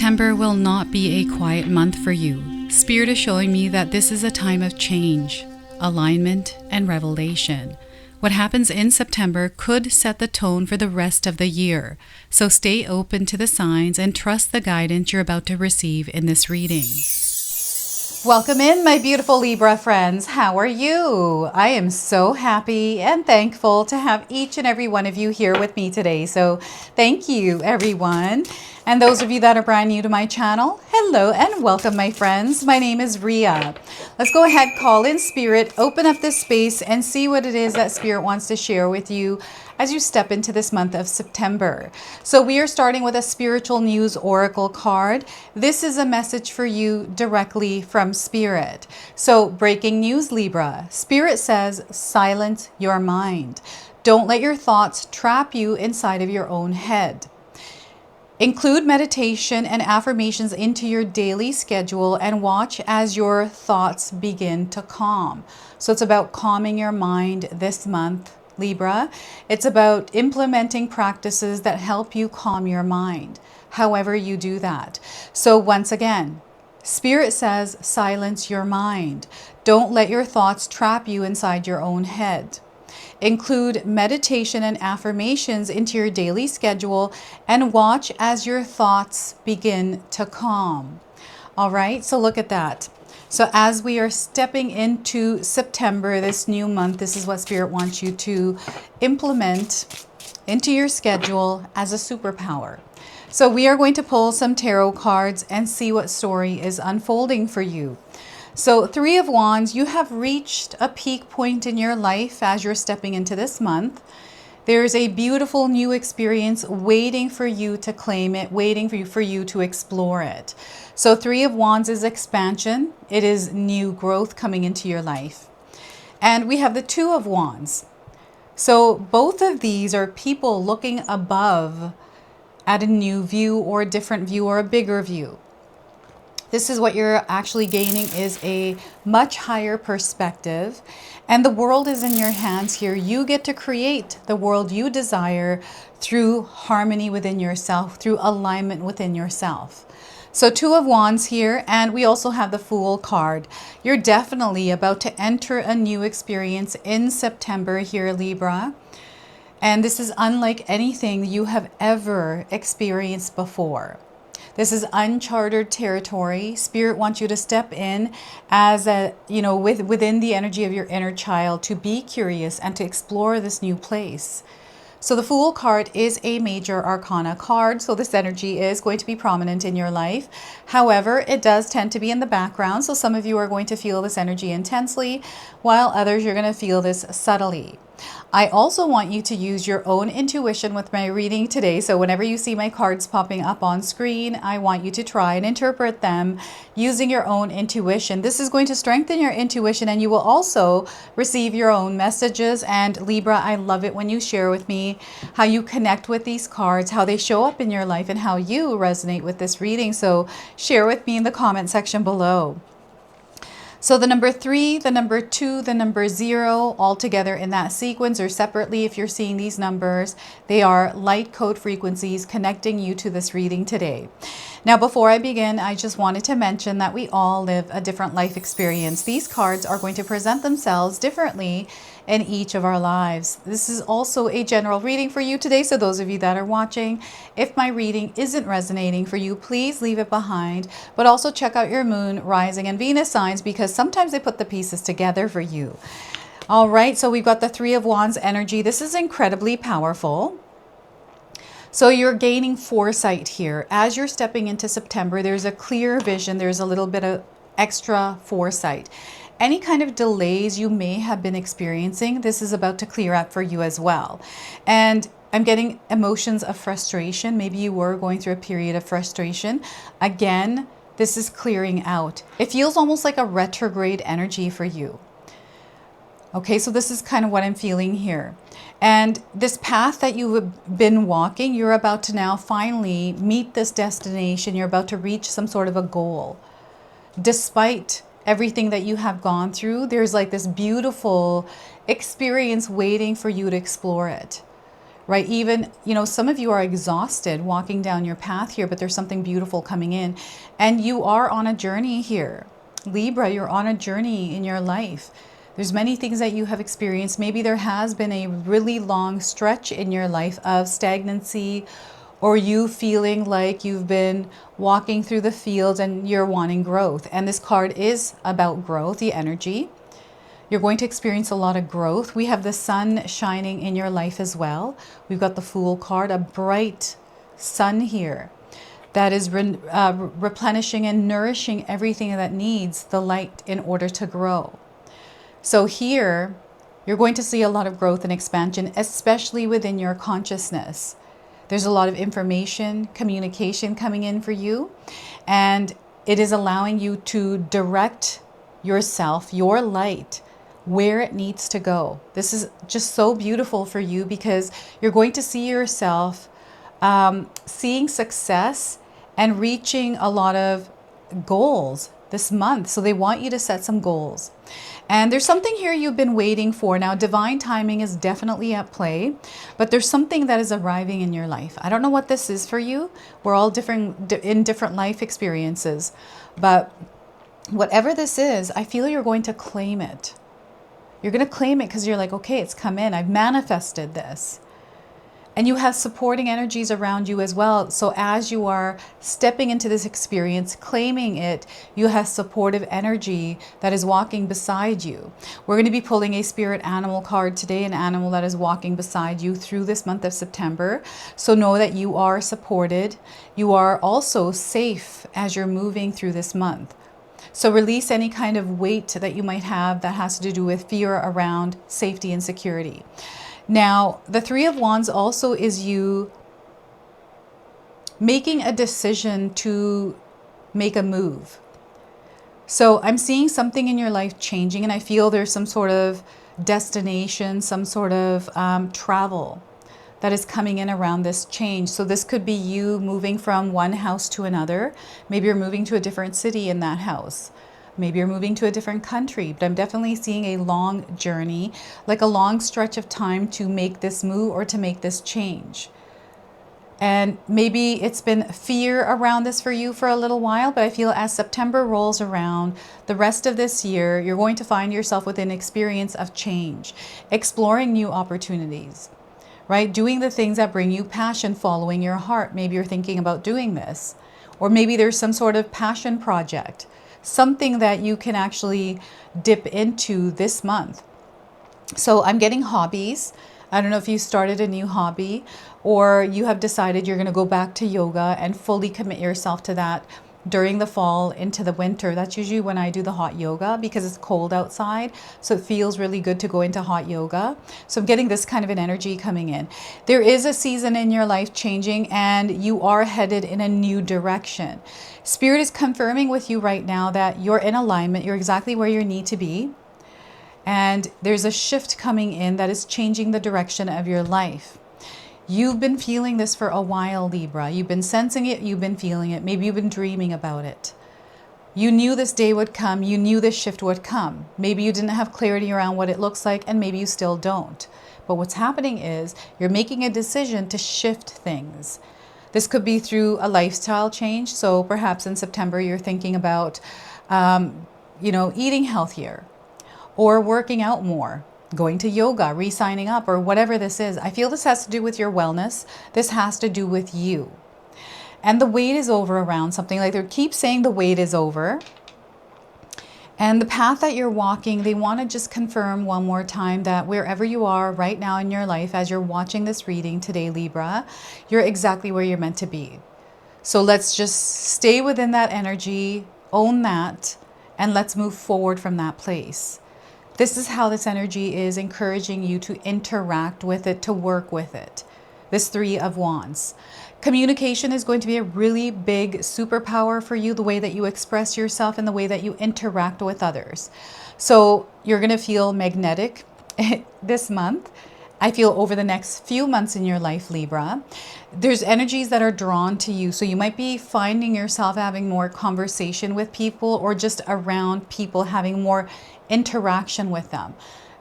September will not be a quiet month for you. Spirit is showing me that this is a time of change, alignment, and revelation. What happens in September could set the tone for the rest of the year, so stay open to the signs and trust the guidance you're about to receive in this reading. Welcome in, my beautiful Libra friends. How are you? I am so happy and thankful to have each and every one of you here with me today. So thank you, everyone. And those of you that are brand new to my channel, hello and welcome, my friends. My name is Ria. Let's go ahead, call in Spirit, open up this space and see what it is that Spirit wants to share with you as you step into this month of September. So we are starting with a spiritual news oracle card. This is a message for you directly from Spirit. So breaking news, Libra. Spirit says, silence your mind. Don't let your thoughts trap you inside of your own head. Include meditation and affirmations into your daily schedule and watch as your thoughts begin to calm. So it's about calming your mind this month, Libra. It's about implementing practices that help you calm your mind, however you do that. So once again, Spirit says, silence your mind. Don't let your thoughts trap you inside your own head. Include meditation and affirmations into your daily schedule and watch as your thoughts begin to calm. All right, so look at that. So as we are stepping into September, this new month, this is what Spirit wants you to implement into your schedule as a superpower. So we are going to pull some tarot cards and see what story is unfolding for you. So Three of Wands, you have reached a peak point in your life as you're stepping into this month. There's a beautiful new experience waiting for you to claim it, waiting for you to explore it. So Three of Wands is expansion. It is new growth coming into your life. And we have the Two of Wands. So both of these are people looking above at a new view or a different view or a bigger view. This is what you're actually gaining is a much higher perspective, and the world is in your hands here. You get to create the world you desire through harmony within yourself, through alignment within yourself. So Two of Wands here, and we also have the Fool card. You're definitely about to enter a new experience in September here, Libra. And this is unlike anything you have ever experienced before. This is uncharted territory. Spirit wants you to step in as a, within the energy of your inner child to be curious and to explore this new place. So the Fool card is a major arcana card. So this energy is going to be prominent in your life. However, it does tend to be in the background. So some of you are going to feel this energy intensely, while others you're going to feel this subtly. I also want you to use your own intuition with my reading today. So whenever you see my cards popping up on screen, I want you to try and interpret them using your own intuition. This is going to strengthen your intuition, and you will also receive your own messages. And Libra, I love it when you share with me how you connect with these cards, how they show up in your life, and how you resonate with this reading. So share with me in the comment section below. So the number 3, the number 2, the number 0, all together in that sequence or separately if you're seeing these numbers, they are light code frequencies connecting you to this reading today. Now, before I begin, I just wanted to mention that we all live a different life experience. These cards are going to present themselves differently in each of our lives. This is also a general reading for you today. So those of you that are watching, if my reading isn't resonating for you, please leave it behind. But also check out your moon, rising, and Venus signs because sometimes they put the pieces together for you. All right, so we've got the Three of Wands energy. This is incredibly powerful. So you're gaining foresight here. As you're stepping into September, there's a clear vision. There's a little bit of extra foresight. Any kind of delays you may have been experiencing, this is about to clear up for you as well. And I'm getting emotions of frustration. Maybe you were going through a period of frustration. Again, this is clearing out. It feels almost like a retrograde energy for you. Okay, so this is kind of what I'm feeling here. And this path that you've been walking, you're about to now finally meet this destination. You're about to reach some sort of a goal. Despite everything that you have gone through, there's like this beautiful experience waiting for you to explore it. right? Even, you know, some of you are exhausted walking down your path here, but there's something beautiful coming in. And you are on a journey here. Libra, you're on a journey in your life. There's many things that you have experienced. Maybe there has been a really long stretch in your life of stagnancy, or you feeling like you've been walking through the fields and you're wanting growth. And this card is about growth, the energy. You're going to experience a lot of growth. We have the sun shining in your life as well. We've got the Fool card, a bright sun here that is replenishing and nourishing everything that needs the light in order to grow. So here, you're going to see a lot of growth and expansion, especially within your consciousness. There's a lot of information, communication coming in for you, and it is allowing you to direct yourself, your light, where it needs to go. This is just so beautiful for you because you're going to see yourself seeing success and reaching a lot of goals this month. So they want you to set some goals. And there's something here you've been waiting for. Now, divine timing is definitely at play, but there's something that is arriving in your life. I don't know what this is for you. We're all different in different life experiences, but whatever this is, I feel you're going to claim it. You're going to claim it because you're like, okay, it's come in. I've manifested this. And you have supporting energies around you as well. So as you are stepping into this experience, claiming it, you have supportive energy that is walking beside you. We're going to be pulling a spirit animal card today, an animal that is walking beside you through this month of September. So know that you are supported. You are also safe as you're moving through this month. So release any kind of weight that you might have that has to do with fear around safety and security. Now, the Three of Wands also is you making a decision to make a move. So I'm seeing something in your life changing, and I feel there's some sort of destination, some sort of travel that is coming in around this change. So this could be you moving from one house to another. Maybe you're moving to a different city in that house. Maybe you're moving to a different country, but I'm definitely seeing a long journey, like a long stretch of time to make this move or to make this change. And maybe it's been fear around this for you for a little while, but I feel as September rolls around, the rest of this year, you're going to find yourself with an experience of change, exploring new opportunities, right? Doing the things that bring you passion, following your heart. Maybe you're thinking about doing this, or maybe there's some sort of passion project, something that you can actually dip into this month. So I'm getting hobbies. I don't know if you started a new hobby or you have decided you're going to go back to yoga and fully commit yourself to that during the fall into the winter. That's usually when I do the hot yoga because it's cold outside. So it feels really good to go into hot yoga. So I'm getting this kind of an energy coming in. There is a season in your life changing and you are headed in a new direction. Spirit is confirming with you right now that you're in alignment. You're exactly where you need to be. And there's a shift coming in that is changing the direction of your life. You've been feeling this for a while, Libra. You've been sensing it. You've been feeling it. Maybe you've been dreaming about it. You knew this day would come. You knew this shift would come. Maybe you didn't have clarity around what it looks like, and maybe you still don't. But what's happening is you're making a decision to shift things. This could be through a lifestyle change. So perhaps in September, you're thinking about, eating healthier or working out more, going to yoga, re-signing up, or whatever this is. I feel this has to do with your wellness. This has to do with you. And the wait is over around something. Like they keep saying the wait is over. And the path that you're walking, they want to just confirm one more time that wherever you are right now in your life, as you're watching this reading today, Libra, you're exactly where you're meant to be. So let's just stay within that energy, own that, and let's move forward from that place. This is how this energy is encouraging you to interact with it, to work with it. This Three of Wands. Communication is going to be a really big superpower for you, the way that you express yourself and the way that you interact with others. So you're going to feel magnetic this month. I feel over the next few months in your life, Libra, there's energies that are drawn to you. So you might be finding yourself having more conversation with people or just around people, having more interaction with them.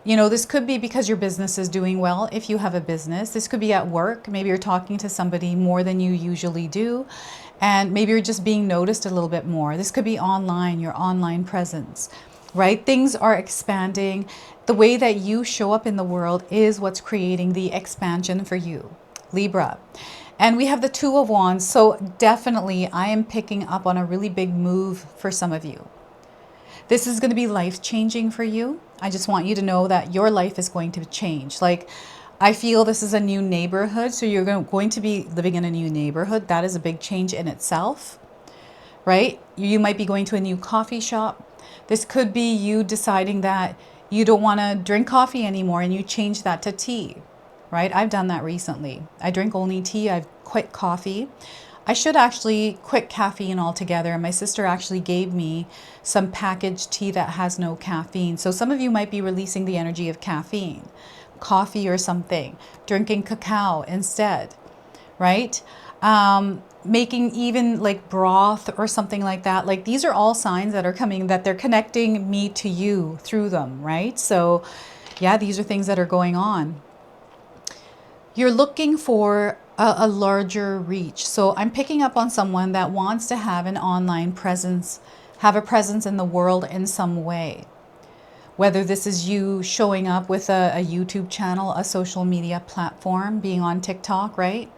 You know, this could be because your business is doing well if you have a business. This could be at work. Maybe you're talking to somebody more than you usually do. And maybe you're just being noticed a little bit more. This could be online, your online presence, right? Things are expanding. The way that you show up in the world is what's creating the expansion for you, Libra. And we have the Two of Wands. So definitely I am picking up on a really big move for some of you. This is going to be life-changing for you. I just want you to know that your life is going to change. Like, I feel this is a new neighborhood. So you're going to be living in a new neighborhood. That is a big change in itself, right? You might be going to a new coffee shop. This could be you deciding that you don't want to drink coffee anymore and you change that to tea, right? I've done that recently. I drink only tea. I've quit coffee. I should actually quit caffeine altogether. My sister actually gave me some packaged tea that has no caffeine. So some of you might be releasing the energy of caffeine, coffee or something, drinking cacao instead, right? Making even like broth or something like that. Like, these are all signs that are coming, that they're connecting me to you through them, right? So yeah, these are things that are going on. You're looking for a larger reach. So I'm picking up on someone that wants to have an online presence, have a presence in the world in some way. Whether this is you showing up with a YouTube channel, a social media platform, being on TikTok, right?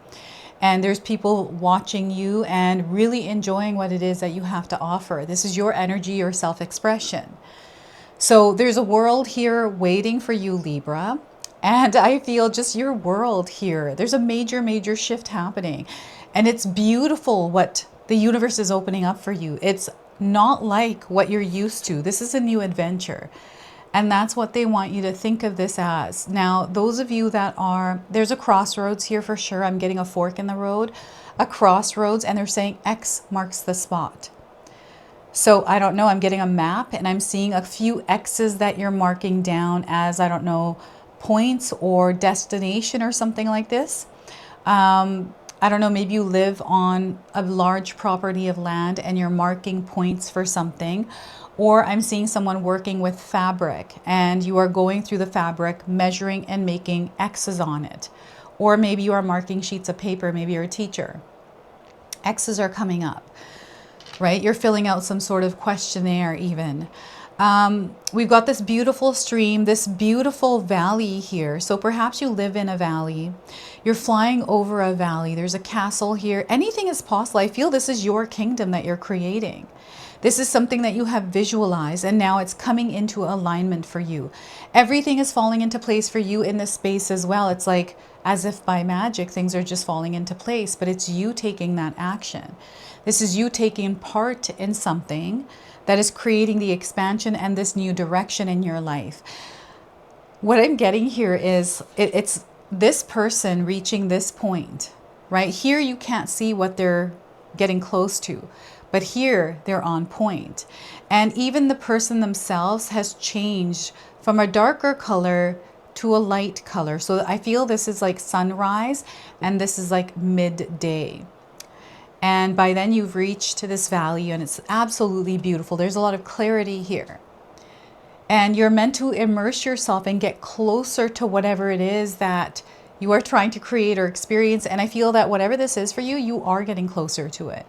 And there's people watching you and really enjoying what it is that you have to offer. This is your energy, your self-expression. So there's a world here waiting for you, Libra. And I feel just your world here. There's a major, major shift happening. And it's beautiful what the universe is opening up for you. It's not like what you're used to. This is a new adventure. And that's what they want you to think of this as. Now, those of you that are, there's a crossroads here for sure. I'm getting a fork in the road, a crossroads, and they're saying X marks the spot. So I don't know, I'm getting a map and I'm seeing a few X's that you're marking down as, I don't know, points or destination or something like this. I don't know, maybe you live on a large property of land and you're marking points for something. Or I'm seeing someone working with fabric and you are going through the fabric, measuring and making X's on it. Or maybe you are marking sheets of paper, maybe you're a teacher. X's are coming up, right? You're filling out some sort of questionnaire even. We've got this beautiful stream, this beautiful valley here. So perhaps you live in a valley. You're flying over a valley. There's a castle here. Anything is possible. I feel this is your kingdom that you're creating. This is something that you have visualized and now it's coming into alignment for you. Everything is falling into place for you in this space as well. It's like as if by magic, things are just falling into place, but it's you taking that action. This is you taking part in something that is creating the expansion and this new direction in your life. What I'm getting here is it's this person reaching this point, right? Here you can't see what they're getting close to, but here they're on point. And even the person themselves has changed from a darker color to a light color. So I feel this is like sunrise and this is like midday. And by then you've reached to this valley and it's absolutely beautiful. There's a lot of clarity here. And you're meant to immerse yourself and get closer to whatever it is that you are trying to create or experience. And I feel that whatever this is for you, you are getting closer to it.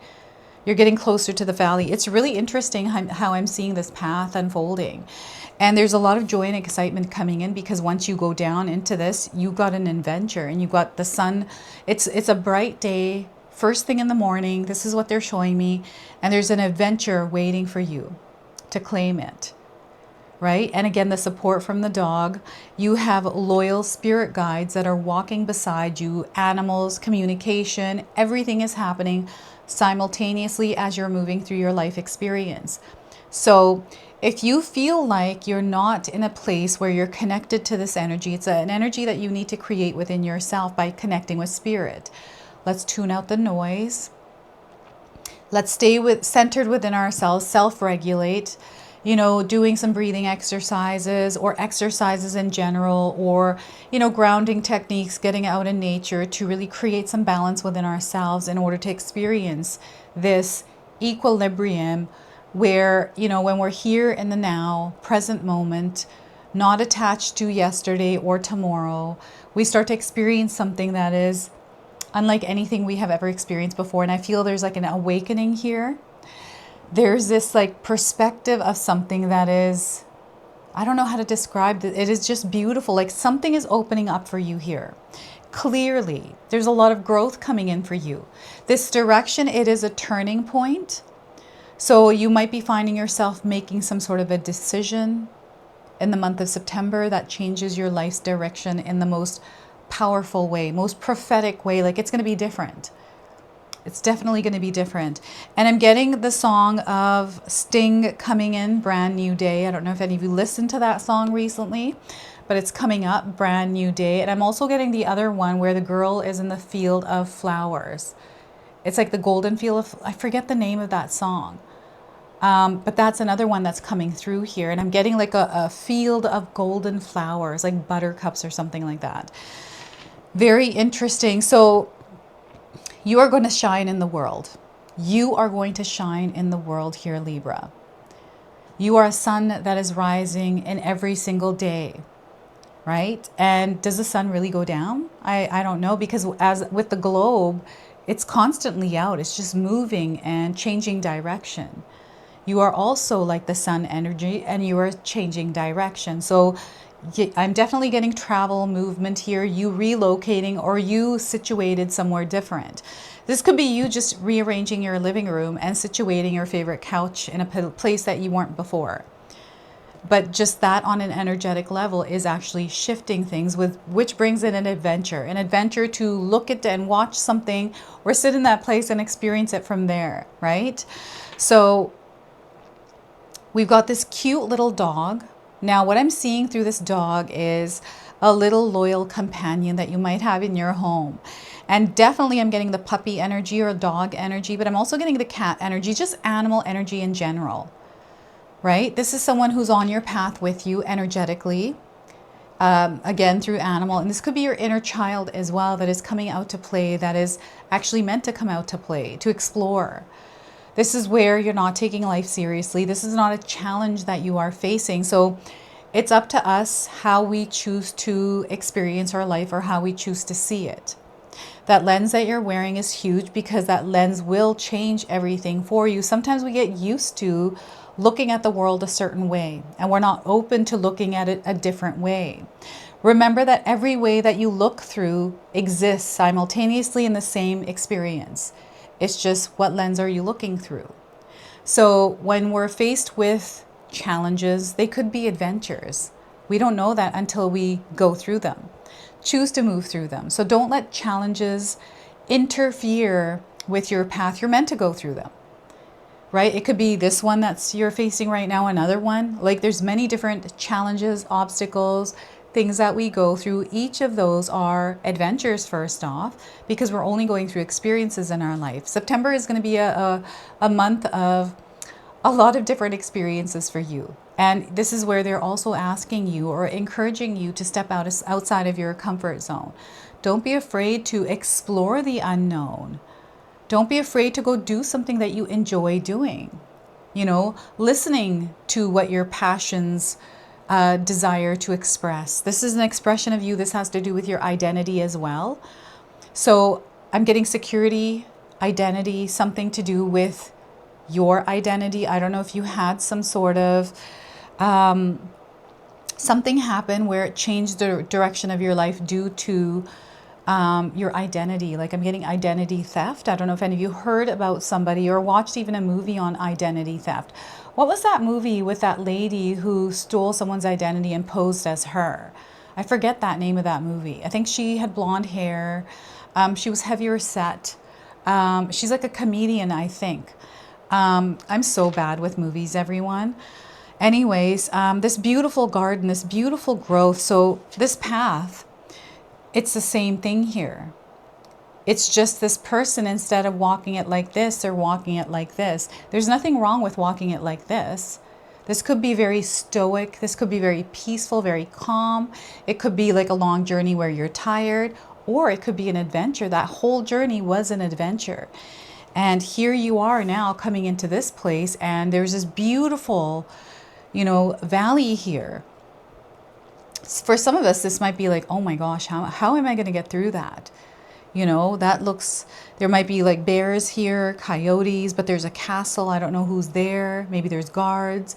You're getting closer to the valley. It's really interesting how I'm seeing this path unfolding. And there's a lot of joy and excitement coming in because once you go down into this, you got an adventure and you got the sun. It's a bright day. First thing in the morning, this is what they're showing me. And there's an adventure waiting for you to claim it, right? And again, the support from the dog. You have loyal spirit guides that are walking beside you, animals, communication, everything is happening simultaneously as you're moving through your life experience. So if you feel like you're not in a place where you're connected to this energy, it's an energy that you need to create within yourself by connecting with spirit. Let's tune out the noise. Let's stay centered within ourselves, self-regulate, you know, doing some breathing exercises or exercises in general, or, you know, grounding techniques, getting out in nature to really create some balance within ourselves in order to experience this equilibrium where, you know, when we're here in the now, present moment, not attached to yesterday or tomorrow. We start to experience something that is unlike anything we have ever experienced before. And I feel there's like an awakening here. There's this like perspective of something that is, I don't know how to describe it. It is just beautiful. Like something is opening up for you here. Clearly, there's a lot of growth coming in for you. This direction, it is a turning point. So you might be finding yourself making some sort of a decision in the month of September that changes your life's direction in the most powerful way, most prophetic way. Like it's going to be different. It's definitely going to be different. And I'm getting the song of Sting coming in, Brand New Day. I don't know if any of you listened to that song recently, but it's coming up, Brand New Day. And I'm also getting the other one where the girl is in the field of flowers. It's like the golden field of, I forget the name of that song. But that's another one that's coming through here. And I'm getting like a field of golden flowers, like buttercups or something like that. Very interesting. So you are going to shine in the world. You are going to shine in the world here, Libra. You are a sun that is rising in every single day, right? And does the sun really go down? I don't know, because as with the globe, it's constantly out. It's just moving and changing direction. You are also like the sun energy and you are changing direction. So I'm definitely getting travel movement here, you relocating or you situated somewhere different. This could be you just rearranging your living room and situating your favorite couch in a place that you weren't before. But just that on an energetic level is actually shifting things, which brings in an adventure to look at and watch something or sit in that place and experience it from there, right? So we've got this cute little dog. Now, what I'm seeing through this dog is a little loyal companion that you might have in your home. And definitely I'm getting the puppy energy or dog energy, but I'm also getting the cat energy, just animal energy in general, right? This is someone who's on your path with you energetically, again, through animal. And this could be your inner child as well that is coming out to play, that is actually meant to come out to play, to explore. This is where you're not taking life seriously. This is not a challenge that you are facing. So it's up to us how we choose to experience our life or how we choose to see it. That lens that you're wearing is huge because that lens will change everything for you. Sometimes we get used to looking at the world a certain way and we're not open to looking at it a different way. Remember that every way that you look through exists simultaneously in the same experience. It's just what lens are you looking through? So when we're faced with challenges, they could be adventures. We don't know that until we go through them. Choose to move through them. So don't let challenges interfere with your path. You're meant to go through them, right? It could be this one that's you're facing right now, another one. Like there's many different challenges, obstacles, things that we go through. Each of those are adventures first off, because we're only going through experiences in our life. September is going to be a month of a lot of different experiences for you. And this is where they're also asking you or encouraging you to step outside of your comfort zone. Don't be afraid to explore the unknown. Don't be afraid to go do something that you enjoy doing. You know, listening to what your passions desire to express. This is an expression of you. This has to do with your identity as well. So I'm getting security, identity, something to do with your identity. I don't know if you had some sort of something happen where it changed the direction of your life due to your identity. Like I'm getting identity theft. I don't know if any of you heard about somebody or watched even a movie on identity theft. What was that movie with that lady who stole someone's identity and posed as her? I forget that name of that movie. I think she had blonde hair. She was heavier set. She's like a comedian, I think. I'm so bad with movies, everyone. Anyways, this beautiful garden, this beautiful growth. So this path, it's the same thing here. It's just this person, instead of walking it like this, they're walking it like this. There's nothing wrong with walking it like this. This could be very stoic. This could be very peaceful, very calm. It could be like a long journey where you're tired, or it could be an adventure. That whole journey was an adventure. And here you are now coming into this place, and there's this beautiful, valley here. For some of us, this might be like, oh my gosh, how am I going to get through that? You know, that looks, there might be like bears here, coyotes, but there's a castle. I don't know who's there. Maybe there's guards.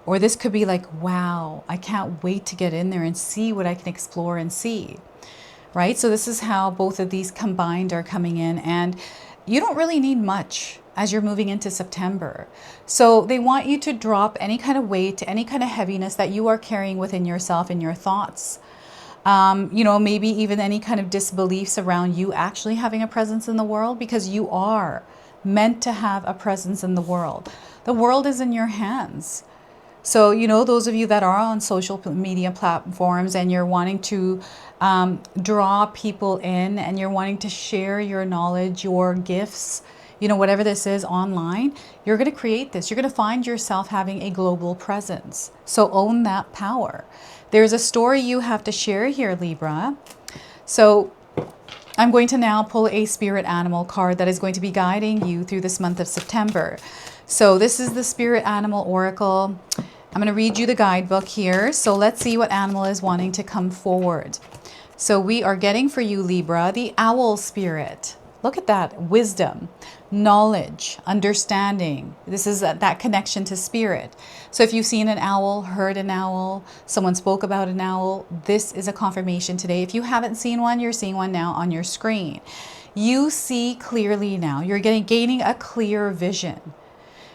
Or this could be like, wow, I can't wait to get in there and see what I can explore and see. Right? So this is how both of these combined are coming in. And you don't really need much as you're moving into September. So they want you to drop any kind of weight, any kind of heaviness that you are carrying within yourself and your thoughts. You know, maybe even any kind of disbeliefs around you actually having a presence in the world, because you are meant to have a presence in the world. The world is in your hands. So, you know, those of you that are on social media platforms and you're wanting to draw people in and you're wanting to share your knowledge, your gifts, you know, whatever this is online, you're going to create this. You're going to find yourself having a global presence. So own that power. There's a story you have to share here, Libra. So I'm going to now pull a spirit animal card that is going to be guiding you through this month of September. So this is the Spirit Animal Oracle. I'm going to read you the guidebook here. So let's see what animal is wanting to come forward. So we are getting for you, Libra, the Owl Spirit. Look at that. Wisdom, knowledge, understanding. This is that connection to spirit. So if you've seen an owl, heard an owl, someone spoke about an owl, this is a confirmation today. If you haven't seen one, you're seeing one now on your screen. You see clearly now. You're gaining a clear vision.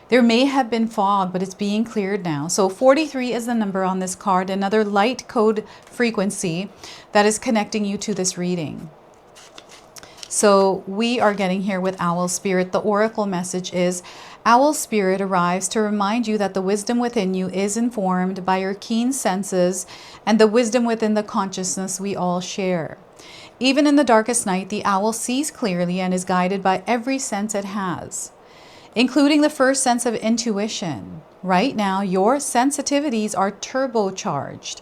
There may have been fog, but it's being cleared now. So 43 is the number on this card, another light code frequency that is connecting you to this reading. So we are getting here with Owl Spirit. The oracle message is, Owl Spirit arrives to remind you that the wisdom within you is informed by your keen senses and the wisdom within the consciousness we all share. Even in the darkest night, the owl sees clearly and is guided by every sense it has, including the first sense of intuition. Right now, your sensitivities are turbocharged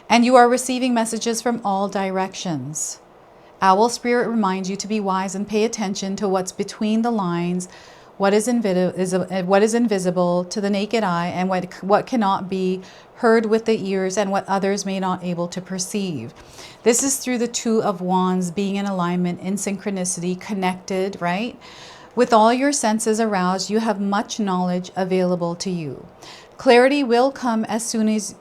and you are receiving messages from all directions. Owl Spirit reminds you to be wise and pay attention to what's between the lines, what is invisible to the naked eye, and what cannot be heard with the ears, and what others may not able to perceive. This is through the Two of Wands, being in alignment, in synchronicity, connected, right? With all your senses aroused, you have much knowledge available to you. Clarity will come as soon as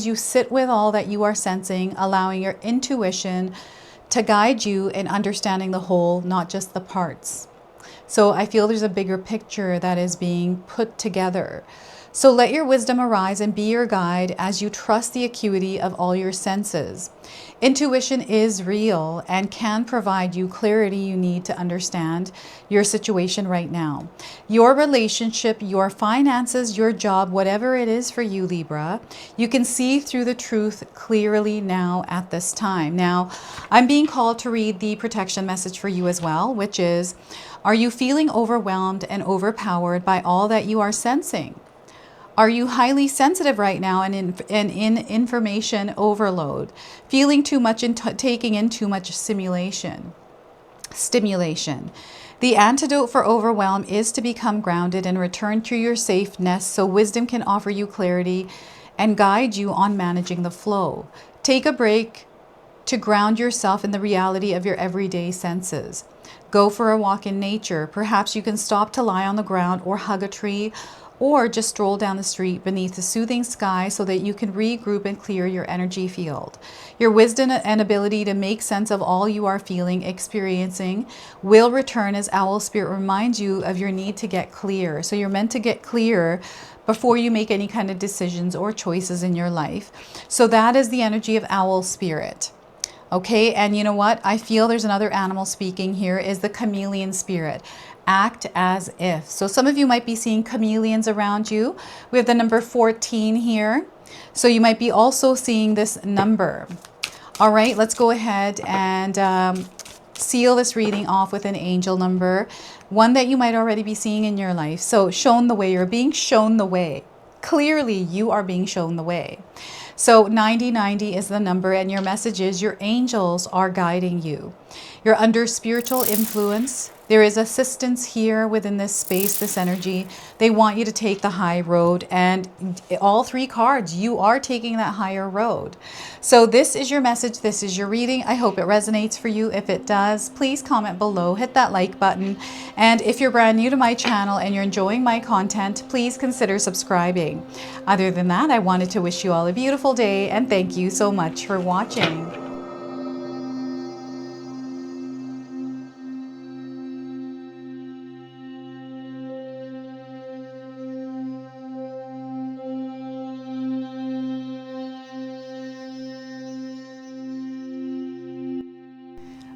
you sit with all that you are sensing, allowing your intuition to guide you in understanding the whole, not just the parts. So I feel there's a bigger picture that is being put together. So let your wisdom arise and be your guide as you trust the acuity of all your senses. Intuition is real and can provide you clarity you need to understand your situation right now. Your relationship, your finances, your job, whatever it is for you, Libra, you can see through the truth clearly now at this time. Now, I'm being called to read the protection message for you as well, which is, are you feeling overwhelmed and overpowered by all that you are sensing? Are you highly sensitive right now and in information overload, feeling too much and taking in too much stimulation? The antidote for overwhelm is to become grounded and return to your safe nest so wisdom can offer you clarity and guide you on managing the flow. Take a break to ground yourself in the reality of your everyday senses. Go for a walk in nature. Perhaps you can stop to lie on the ground or hug a tree, or just stroll down the street beneath the soothing sky so that you can regroup and clear your energy field. Your wisdom and ability to make sense of all you are feeling, experiencing, will return as Owl Spirit reminds you of your need to get clear. So you're meant to get clear before you make any kind of decisions or choices in your life. So that is the energy of Owl Spirit. Okay, and you know what? I feel there's another animal speaking here, is the Chameleon Spirit. Act as if. So some of you might be seeing chameleons around you. We have the number 14 here. So you might be also seeing this number. All right, let's go ahead and seal this reading off with an angel number, one that you might already be seeing in your life. So shown the way, you're being shown the way. Clearly, you are being shown the way. So 9090 is the number, and your message is your angels are guiding you. You're under spiritual influence. There is assistance here within this space, this energy. They want you to take the high road, and all three cards, you are taking that higher road. So this is your message. This is your reading. I hope it resonates for you. If it does, please comment below, hit that like button. And if you're brand new to my channel and you're enjoying my content, please consider subscribing. Other than that, I wanted to wish you all a beautiful day, and thank you so much for watching.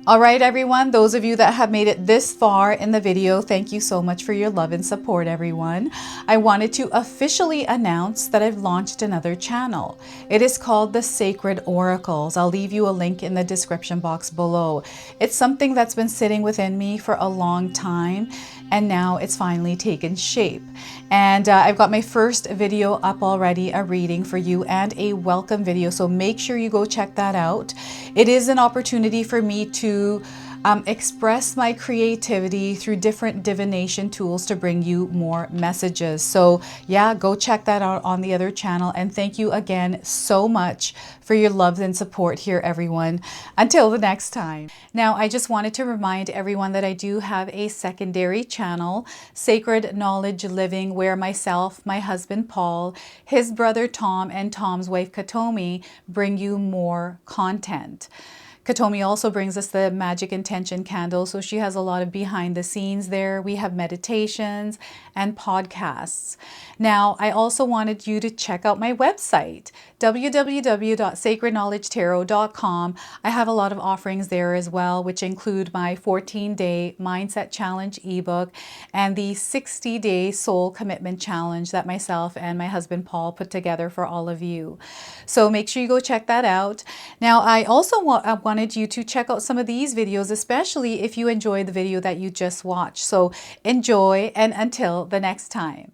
All right, everyone, those of you that have made it this far in the video, thank you so much for your love and support, everyone. I wanted to officially announce that I've launched another channel. It is called The Sacred Oracles. I'll leave you a link in the description box below. It's something that's been sitting within me for a long time, and now it's finally taken shape. And I've got my first video up already, a reading for you and a welcome video. So make sure you go check that out. It is an opportunity for me to express my creativity through different divination tools to bring you more messages. So yeah, go check that out on the other channel. And thank you again so much for your love and support here, everyone. Until the next time. Now, I just wanted to remind everyone that I do have a secondary channel, Sacred Knowledge Living, where myself, my husband Paul, his brother Tom, and Tom's wife Katomi bring you more content. Katomi also brings us the Magic Intention candle, so she has a lot of behind the scenes there. We have meditations and podcasts. Now, I also wanted you to check out my website, www.sacredknowledgetarot.com. I have a lot of offerings there as well, which include my 14-day Mindset Challenge ebook and the 60-day Soul Commitment Challenge that myself and my husband Paul put together for all of you. So make sure you go check that out. Now, I also wanted you to check out some of these videos, especially if you enjoyed the video that you just watched. So enjoy, and until the next time.